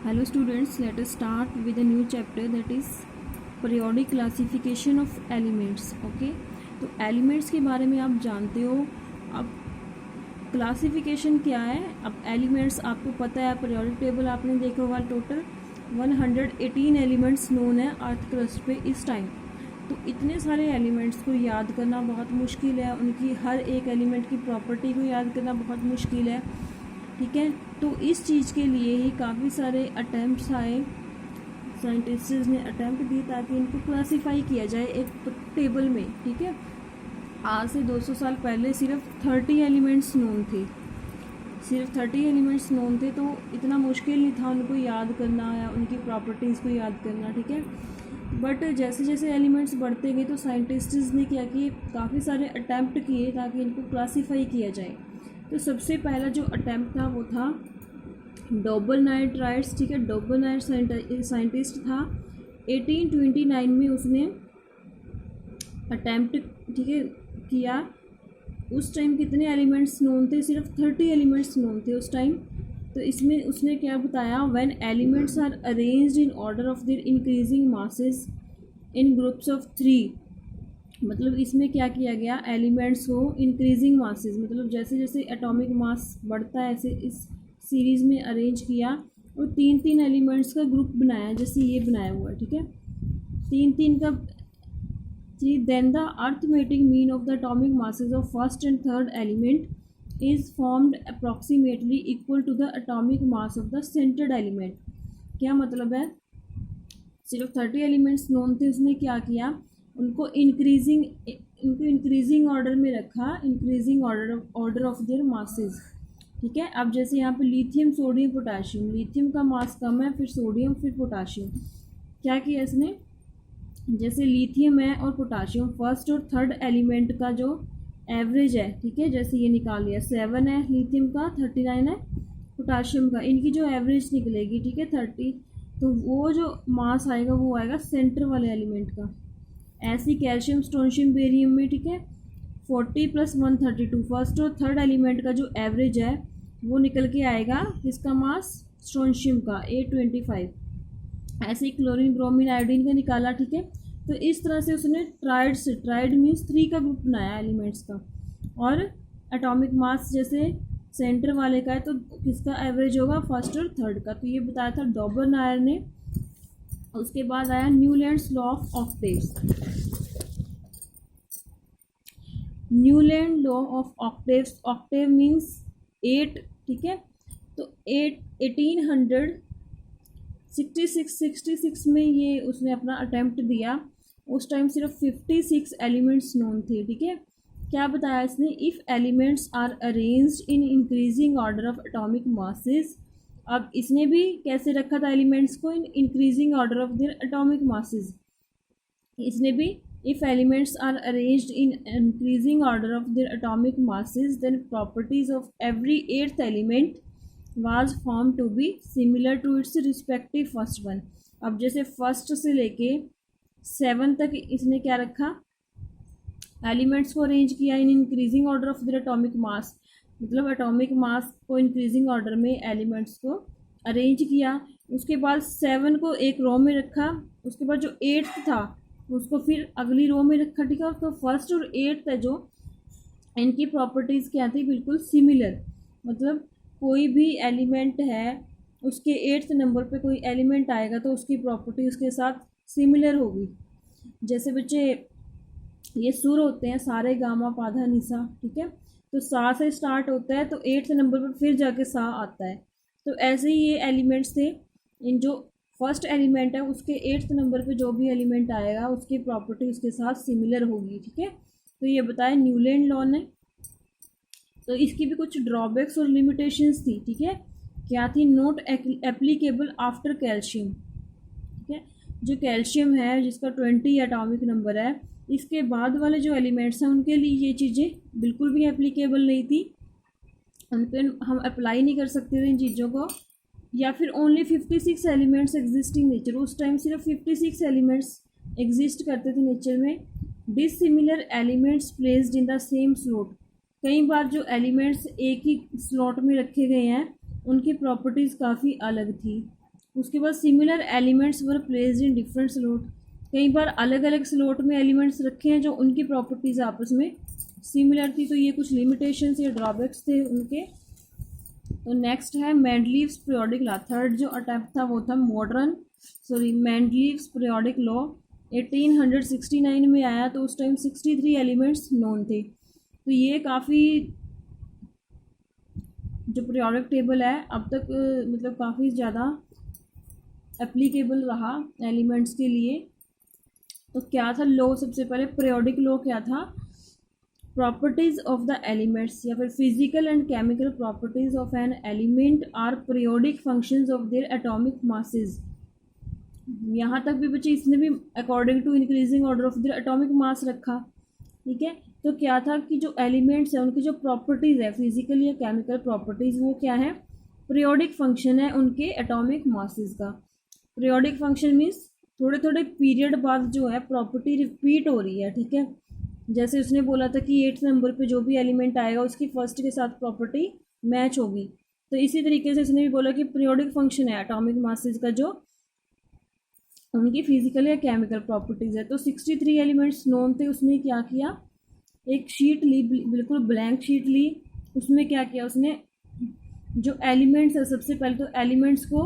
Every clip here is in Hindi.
Hello students, let us start with a new chapter, that is periodic classification of elements. Okay, तो elements के बारे में आप जानते हो. अब क्लासिफिकेशन क्या है. अब एलिमेंट्स आपको पता है, पीरियोडिक टेबल आपने देखा होगा. टोटल 118 एलिमेंट्स नोन है अर्थ क्रस्ट पे इस टाइम. तो इतने सारे एलिमेंट्स को याद करना बहुत मुश्किल है, उनकी हर एक एलिमेंट की प्रॉपर्टी को याद करना बहुत मुश्किल है. ठीक है, तो इस चीज़ के लिए ही काफ़ी सारे अटैम्प्ट्स आए, साइंटिस्ट्स ने अटैम्प्ट दिए ताकि इनको क्लासीफाई किया जाए एक टेबल में. ठीक है, आज से 200 साल पहले सिर्फ 30 एलिमेंट्स नोन थे, सिर्फ 30 एलिमेंट्स नोन थे. तो इतना मुश्किल नहीं था उनको याद करना या उनकी प्रॉपर्टीज़ को याद करना. ठीक है, बट जैसे जैसे एलिमेंट्स बढ़ते गए तो साइंटिस्ट्स ने क्या किए, काफ़ी सारे अटैम्प्ट किए ताकि इनको क्लासीफाई किया जाए. तो सबसे पहला जो अटैम्प्ट था वो था डॉबल-नाइट राइट्स. ठीक है, डॉबल-नाइट साइंटिस्ट था. 1829 में उसने अटैम्प्ट, ठीक है, किया. उस टाइम कितने एलिमेंट्स नोन थे? सिर्फ 30 एलिमेंट्स नोन थे उस टाइम. तो इसमें उसने क्या बताया, when elements are arranged in order of their increasing masses in groups of 3. मतलब इसमें क्या किया गया, एलिमेंट्स को इंक्रीजिंग मासेस, मतलब जैसे जैसे एटॉमिक मास बढ़ता है ऐसे इस सीरीज़ में अरेंज किया और 3-3 एलिमेंट्स का ग्रुप बनाया, जैसे ये बनाया हुआ है. ठीक है, 3-3 का. Then the arithmetic mean of the atomic masses of first and third element is formed approximately equal to the atomic mass of the centred element. क्या मतलब है, सिर्फ 30 एलिमेंट्स नोन थे, उसने क्या किया, उनको इंक्रीजिंग ऑर्डर में रखा, increasing order of there masses. ठीक है, अब जैसे यहाँ पे लिथियम, सोडियम, पोटाशियम, लिथियम का मास कम है, फिर सोडियम, फिर पोटाशियम. क्या किया इसने, जैसे लिथियम है और पोटाशियम, फर्स्ट और थर्ड एलिमेंट का जो एवरेज है, ठीक है, जैसे ये निकाल लिया, 7 है लिथियम का, 39 है पोटाशियम का, इनकी जो एवरेज निकलेगी, ठीक है, 30, तो वो जो मास आएगा वो आएगा सेंटर वाले एलिमेंट का. ऐसी कैल्शियम, स्ट्रोंशियम, बेरियम में, ठीक है, 40 + 132, फर्स्ट और थर्ड एलिमेंट का जो एवरेज है वो निकल के आएगा किसका मास, स्ट्रोंशियम का, 825. ऐसे ही क्लोरीन, ब्रोमीन, आयोडीन का निकाला. ठीक है, तो इस तरह से उसने ट्राइड मीन्स 3 का ग्रुप बनाया एलिमेंट्स का. और एटॉमिक मास जैसे सेंटर वाले का है तो किसका एवरेज होगा, फर्स्ट और थर्ड का. तो ये बताया था डॉबल-नायर ने. उसके बाद आया Newlands law of octaves. Newland law of octaves, octave means 8. ठीक है, तो 1866 में ये उसने अपना अटेम्प्ट दिया. उस टाइम सिर्फ 56 एलिमेंट्स नोन थे. ठीक है, क्या बताया इसने, if elements are arranged in increasing order of atomic masses. अब इसने भी कैसे रखा था एलिमेंट्स को, in increasing order of their atomic masses. इसने भी if elements are arranged in increasing order of their atomic masses then properties of every eighth element was found to be similar to its respective first one. अब जैसे फर्स्ट से लेके 7 तक इसने क्या रखा, एलिमेंट्स को अरेंज किया इन increasing order of their atomic मास, मतलब एटॉमिक मास को इंक्रीजिंग ऑर्डर में एलिमेंट्स को अरेंज किया. उसके बाद 7 को एक रो में रखा, उसके बाद जो 8th था उसको फिर अगली रो में रखा. ठीक है, तो फर्स्ट और 8th है जो, इनकी प्रॉपर्टीज़ क्या थी, बिल्कुल सिमिलर. मतलब कोई भी एलिमेंट है उसके 8th नंबर पे कोई एलिमेंट आएगा तो उसकी प्रॉपर्टी उसके साथ सिमिलर होगी. जैसे बच्चे ये सुर होते हैं, सारे, गामा, पाधा, निसा. ठीक है, तो सा से स्टार्ट होता है तो 8th नंबर पर फिर जाके सा आता है. तो ऐसे ही ये एलिमेंट्स थे, इन जो फर्स्ट एलिमेंट है उसके 8th नंबर पे जो भी एलिमेंट आएगा उसकी प्रॉपर्टी उसके साथ सिमिलर होगी. ठीक है, तो ये बताया न्यूलैंड लॉ ने. तो इसकी भी कुछ ड्रॉबैक्स और लिमिटेशंस थी. ठीक है, क्या थी, नॉट एप्लीकेबल आफ्टर कैल्शियम. ठीक है, जो कैल्शियम है जिसका 20 एटॉमिक नंबर है, इसके बाद वाले जो एलिमेंट्स हैं उनके लिए ये चीज़ें बिल्कुल भी एप्लीकेबल नहीं थी, उन पर हम अप्लाई नहीं कर सकते थे इन चीज़ों को. या फिर ओनली 56 एलिमेंट्स एग्जिस्टिंग नेचर, उस टाइम सिर्फ 56 एलिमेंट्स एग्जिस्ट करते थे नेचर में. Dissimilar elements placed in the same slot, कई बार जो एलिमेंट्स एक ही स्लॉट में रखे गए हैं उनकी प्रॉपर्टीज़ काफ़ी अलग थी. उसके बाद similar elements were placed in different slot, कई बार अलग अलग स्लॉट में एलिमेंट्स रखे हैं जो उनकी प्रॉपर्टीज़ आपस में सिमिलर थी। तो ये कुछ लिमिटेशंस या ड्रॉबैक्स थे उनके। तो नेक्स्ट है मेंडलीव्स पीरियोडिक लॉ। थर्ड जो अटेम्प्ट था वो था मेंडलीव्स पीरियोडिक लॉ 1869 में आया। तो उस टाइम 63 एलिमेंट्स नोन थे। तो ये काफ़ी जो पीरियोडिक टेबल है अब तक मतलब काफ़ी ज़्यादा एप्लीकेबल रहा एलिमेंट्स के लिए। तो क्या था लॉ, सबसे पहले पीरियोडिक लॉ क्या था, प्रॉपर्टीज ऑफ द एलिमेंट्स या फिर physical and chemical properties of an element are periodic functions of their atomic masses. यहाँ तक भी बच्चे इसने भी according to increasing order of their atomic mass रखा। ठीक है, तो क्या था कि जो एलिमेंट्स हैं उनकी जो प्रॉपर्टीज़ है फिजिकल या केमिकल प्रॉपर्टीज़ वो क्या है, पीरियोडिक फंक्शन है उनके एटॉमिक मासेस का। पीरियोडिक फंक्शन मीन्स थोड़े थोड़े पीरियड बाद जो है प्रॉपर्टी रिपीट हो रही है। ठीक है, जैसे उसने बोला था कि 8 नंबर पे जो भी एलिमेंट आएगा उसकी फर्स्ट के साथ प्रॉपर्टी मैच होगी। तो इसी तरीके से उसने भी बोला कि पीरियोडिक फंक्शन है एटॉमिक मासेस का जो उनकी फिजिकल या केमिकल प्रॉपर्टीज़ है। तो 63 एलिमेंट्स नोन थे। उसने क्या किया, एक शीट ली, बिल्कुल ब्लैंक शीट ली, उसमें क्या किया उसने, जो एलिमेंट्स है सबसे पहले तो एलिमेंट्स को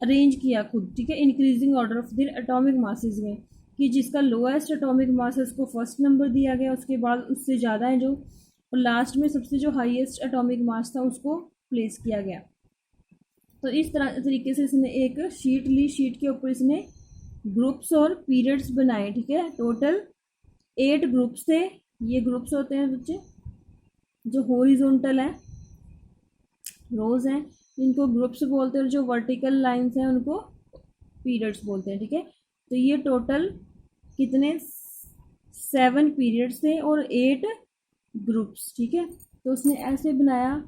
अरेंज किया खुद। ठीक है, increasing order of their atomic masses में, कि जिसका लोएस्ट एटॉमिक मास है उसको फर्स्ट नंबर दिया गया, उसके बाद उससे ज़्यादा है जो, और लास्ट में सबसे जो हाईएस्ट एटॉमिक मास था उसको प्लेस किया गया। तो इस तरीके से इसने एक शीट ली, शीट के ऊपर इसने ग्रुप्स और पीरियड्स बनाए। ठीक है, टोटल 8 ग्रुप्स थे। ये ग्रुप्स होते हैं बच्चे जो हॉरिजॉन्टल हैं, रोज हैं, इनको ग्रुप्स बोलते हैं, और जो वर्टिकल लाइंस हैं उनको पीरियड्स बोलते हैं। ठीक है, तो ये टोटल कितने 7 पीरियड्स थे और 8 ग्रुप्स। ठीक है, तो उसने ऐसे बनाया।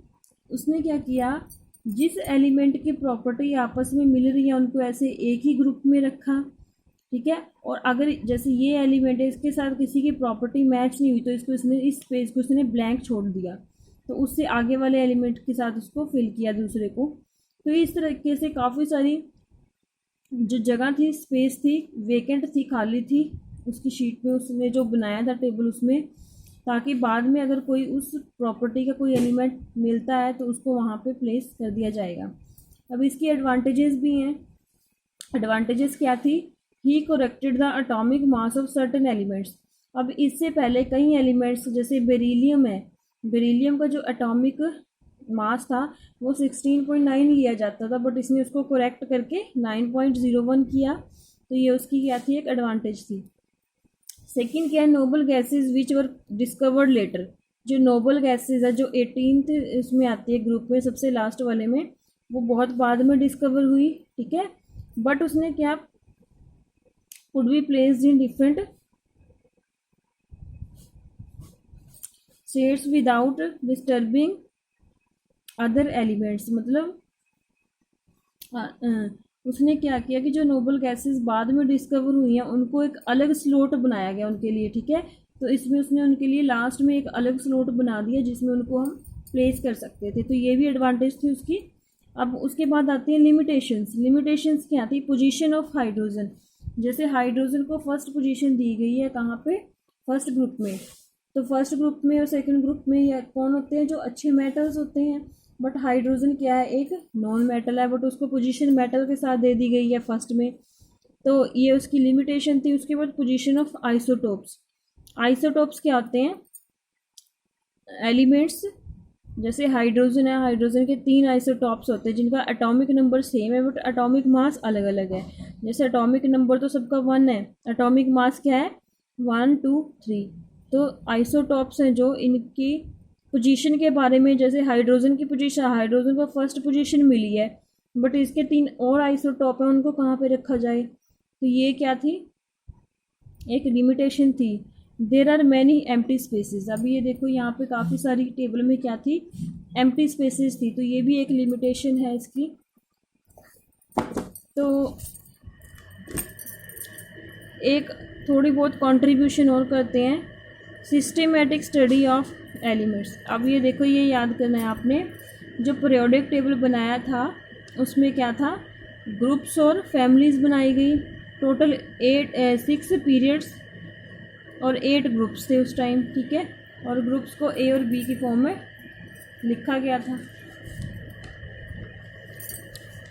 उसने क्या किया, जिस एलिमेंट की प्रॉपर्टी आपस में मिल रही है उनको ऐसे एक ही ग्रुप में रखा। ठीक है, और अगर जैसे ये एलिमेंट है इसके साथ किसी की प्रॉपर्टी मैच नहीं हुई तो इसको इसने इस स्पेस को इसने ब्लैंक छोड़ दिया, तो उससे आगे वाले एलिमेंट के साथ उसको फिल किया दूसरे को। तो इस तरीके से काफ़ी सारी जो जगह थी, स्पेस थी, वेकेंट थी, खाली थी उसकी शीट में, उसने जो बनाया था टेबल उसमें, ताकि बाद में अगर कोई उस प्रॉपर्टी का कोई एलिमेंट मिलता है तो उसको वहाँ पे प्लेस कर दिया जाएगा। अब इसकी एडवांटेजेस भी हैं। एडवांटेजेस क्या थी, he corrected the atomic mass of certain elements. अब इससे पहले कई एलिमेंट्स जैसे बेरिलियम है, बेरिलियम का जो एटॉमिक मास था वो 16.9 लिया जाता था, बट इसने उसको करेक्ट करके 9.01 किया। तो ये उसकी क्या थी, एक एडवांटेज थी। सेकेंड क्या है, noble gases which were discovered letter. जो नोबल गैसेज है जो 18th इसमें आती है ग्रुप में, सबसे लास्ट वाले में, वो बहुत बाद में डिस्कवर हुई। ठीक है, बट उसने क्या, could be placed in different shades without disturbing other elements. मतलब उसने क्या किया कि जो नोबल गैसेस बाद में डिस्कवर हुई हैं उनको एक अलग स्लॉट बनाया गया उनके लिए। ठीक है, तो इसमें उसने उनके लिए लास्ट में एक अलग स्लॉट बना दिया जिसमें उनको हम प्लेस कर सकते थे। तो ये भी एडवांटेज थी उसकी। अब उसके बाद आती है लिमिटेशंस। लिमिटेशंस क्या थी, पोजीशन ऑफ हाइड्रोजन। जैसे हाइड्रोजन को फर्स्ट पोजीशन दी गई है कहाँ पे, फर्स्ट ग्रुप में। तो फर्स्ट ग्रुप में और सेकंड ग्रुप में या कौन होते हैं, जो अच्छे मेटल्स होते हैं। बट हाइड्रोजन क्या है, एक नॉन मेटल है, बट उसको पोजीशन मेटल के साथ दे दी गई है फर्स्ट में। तो ये उसकी लिमिटेशन थी। उसके बाद पोजीशन ऑफ आइसोटोप्स। आइसोटोप्स क्या होते हैं, एलिमेंट्स। जैसे हाइड्रोजन है, हाइड्रोजन के 3 आइसोटॉप्स होते हैं जिनका एटॉमिक नंबर सेम है बट एटॉमिक मास अलग अलग है। जैसे एटॉमिक नंबर तो सबका 1 है, एटॉमिक मास क्या है 1 2 3। तो आइसोटॉप्स हैं जो इनकी पोजीशन के बारे में, जैसे हाइड्रोजन की पोजीशन, हाइड्रोजन को फर्स्ट पोजीशन मिली है बट इसके 3 और आइसोटॉप हैं, उनको कहाँ पे रखा जाए। तो ये क्या थी, एक लिमिटेशन थी। There are many empty spaces. अभी ये देखो यहाँ पे काफ़ी सारी टेबल में क्या थी, एम्प्टी स्पेसेस थी। तो ये भी एक लिमिटेशन है इसकी। तो एक थोड़ी बहुत कंट्रीब्यूशन और करते हैं, सिस्टेमेटिक स्टडी ऑफ एलिमेंट्स। अब ये देखो, ये याद करना है आपने, जो पीरियोडिक टेबल बनाया था उसमें क्या था, ग्रुप्स और फैमिलीज़ बनाई गई। टोटल 6 पीरियड्स और 8 ग्रुप्स थे उस टाइम, ठीक है। और ग्रुप्स को ए और बी की फॉर्म में लिखा गया था।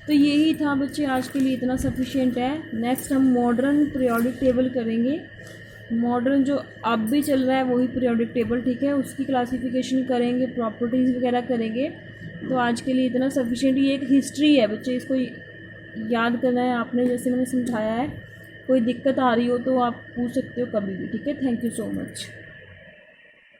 तो यही था बच्चे, आज के लिए इतना सफिशिएंट है। नेक्स्ट हम मॉडर्न पीरियोडिक टेबल करेंगे। मॉडर्न जो अब भी चल रहा है वही पीरियोडिक टेबल, ठीक है, उसकी क्लासिफिकेशन करेंगे, प्रॉपर्टीज़ वगैरह करेंगे। तो आज के लिए इतना सफिशिएंट। ये एक हिस्ट्री है बच्चे, इसको याद करना है आपने, जैसे मैंने समझाया है। कोई दिक्कत आ रही हो तो आप पूछ सकते हो कभी भी, ठीक है। Thank you so much.